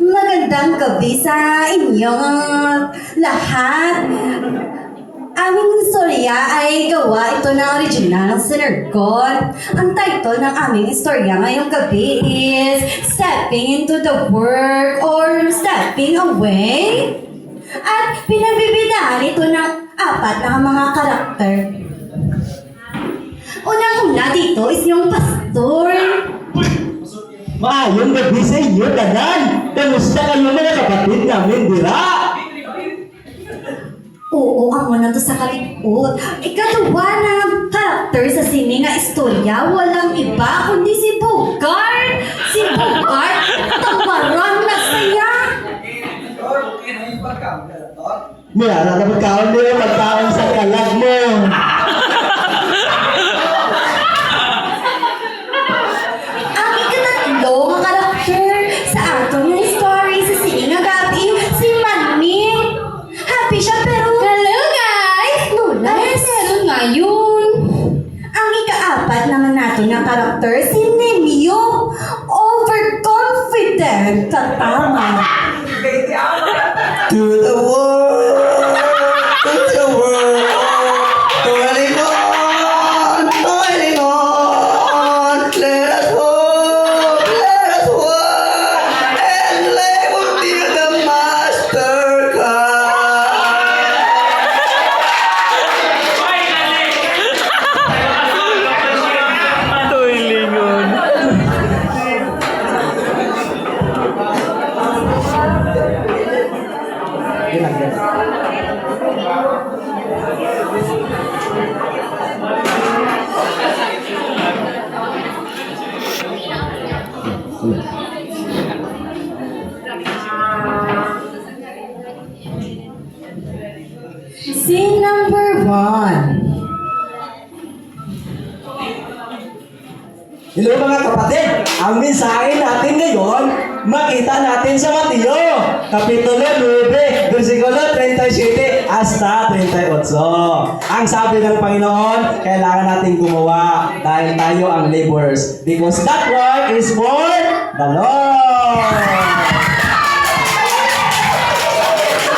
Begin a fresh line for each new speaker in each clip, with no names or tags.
Magandang gabi sa inyong lahat. Aming istorya ay gawa ito ng original ng Sinergon. Ang title ng aming istorya ngayong gabi is Stepping into the Work or Stepping Away. At pinagbibidahan ito ng 4 na mga karakter. Unang-una dito is yung pastor.
Maayong gabi sa inyo, tanan! Kamusta kayo mga kapatid namin, dira?
Oo, ako na to sa kalikot. Ikatuwa na karakter sa sini nga istorya, walang iba kundi si Bogart. Si Bogart, tawaran na saya.
Mula na pagkaon mo yung pagkaon sa kalag mo.
Ang ikatatlo nga karakter sa ato nga story sa sini nga gabi, si Manming. Happy siya pero... Hello guys! Nulas! Pero ngayon... Ang ika-4 naman nato nga karakter, si Nemyo. Overconfident. Katama.
To the world! To the world! Toiling on! Toiling on! Let us hope! Let us work! And labor till the master comes!
Tuilingon.
Scene number 1.
Hello mga kapatid! Ang mensahe natin ngayon, makita natin sa Mateo, Kapitulo 9, versikulo 37 hasta 38. Ang sabi ng Panginoon, kailangan natin gumawa dahil tayo ang laborers. Because that work is for the Lord!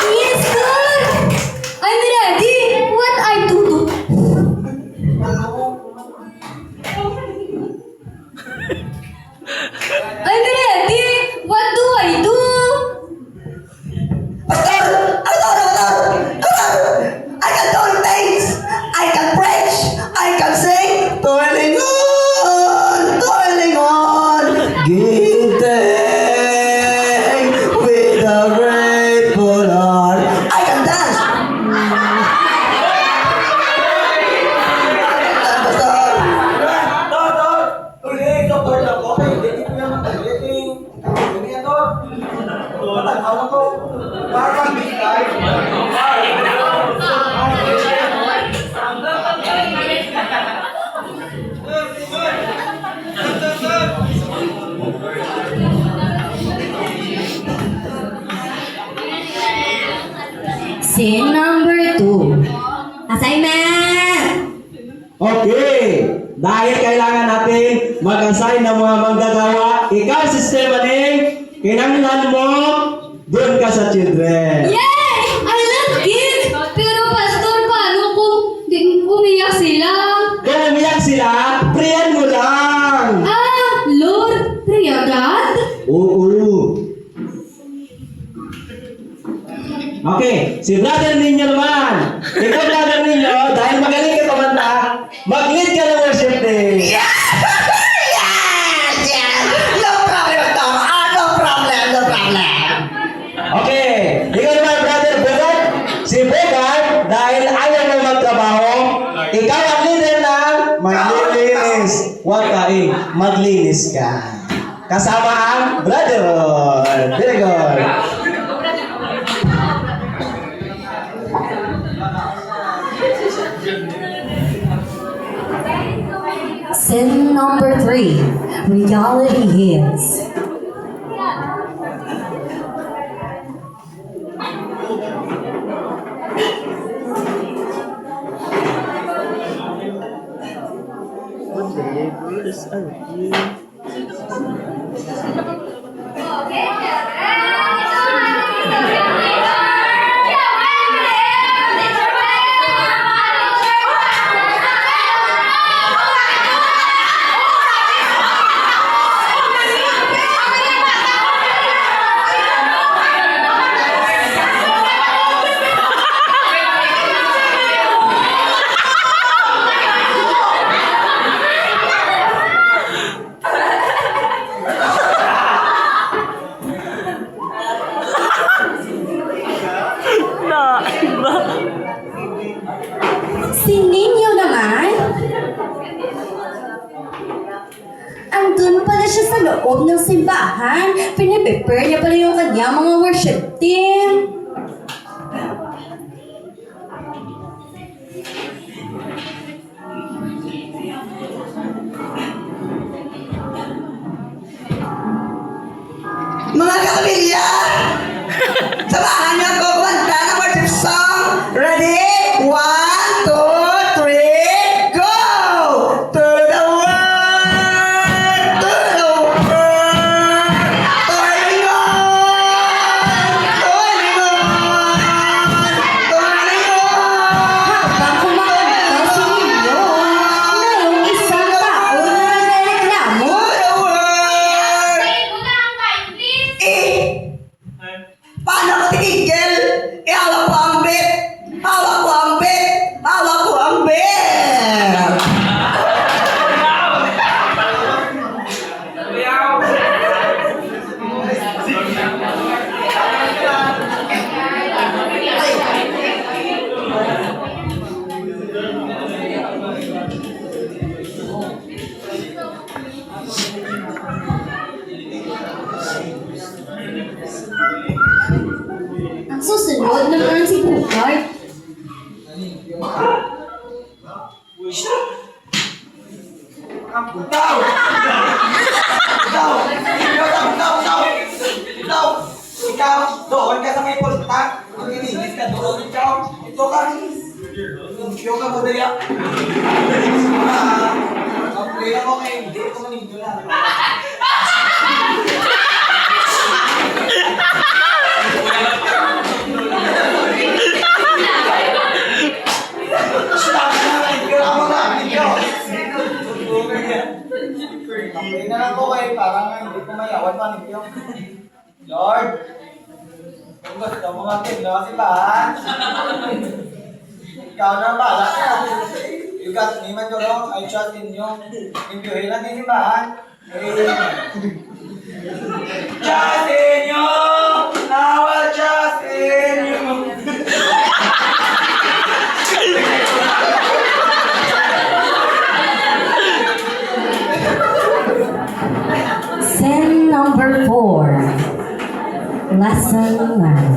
Yes, sir! I'm ready! What I do? I'm ready! What do I do?
I can do things! I can preach! I can sing! Toiling on! Toiling on! Give thanks with a grateful heart. I can dance!
Scene number 2. Assignment!
Okay! Dahil kailangan natin mag-assign ng mga manggagawa, ikaw, Sister Maning, kinanglan mo, doon ka sa children.
Yay! I love it! Pero pastor, paano kung umiyak sila?
Kung umiyak sila, prayan mo lang!
Ah, Lord, pray agad?
Oo. Okay, si brother ninyo naman. Ikaw, brother ninyo, dahil magaling ka kumanta, mag-lead ka ng worship day.
Yes! No problem, Tom. No problem, no problem.
Okay, ikaw naman, brother Bogart. Si Bogart, dahil ayaw mo magtrabaho, ikaw ang leader ng maglinis. Huwag ka maglinis ka. Kasama ang brother. Very good.
Sin number 3. Reality is.
Labels are you.
Okay, simbahan. Pinaprepare niya pala yung kanyang mga worship team.
Mga kapamilya! Samahan niyo ako kumanta ng worship song. Ready? 1, 2, 3, go! To the world! To the world! Turning on! Turning on! Turning on!
Habang kumakanta si Leon, mayroong isang tao na nagreklamo.
To the world! Paano ko titigil? Hawak ko ang bit! Hawak ko ang bit! Hawak ko ang bit!
Ang susunod naman si Bugart.
Ikaw! Ikaw! Ikaw! Ikaw! Doon ka sa may pulta. Maglilinis ka doon. Ikaw! Ito ka rin. Ikaw ka mo daya. Ang play ako ngayon. Hindi ko manindo na. Kapay na lang ko kayo, parang hindi ko mayawan pa ninyo. Lord, kung gusto mo matid na simbahan, ikaw na ang bahala. You got me, man, Lord. I trust in you. Impiuhin natin simbahan. Amen. Trust in you! I will trust in you!
Scene number 4. Lesson learned.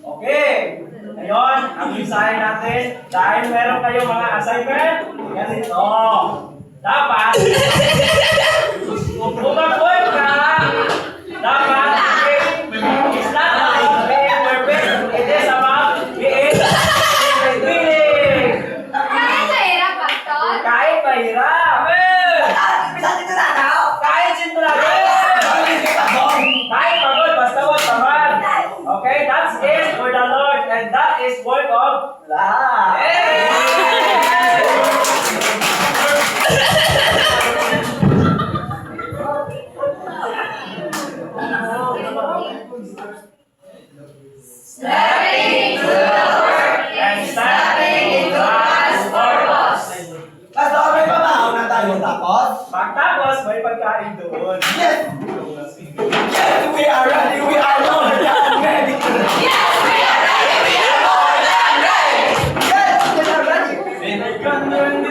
Okay. Ngayon, ang mensahe natin, dahil meron kayong mga assignment, ganito. Dapat, kung bumagoy ka, dapat, it's not about being perfect, it is about being willing. Kahit mahirap. Kahit sintunado. Kahit pagod, basta wag tamad. Okay, that's it for the Lord, and that is work of love. And stepping into God's purpose.
Pastor, may pamahon na tayo tapos?
Pagtapos, may pagkain doon.
Yes! Yes, we are ready. We are more than ready. Yes, we are ready. We are more than ready. Yes, we are ready.
Binigyan niyo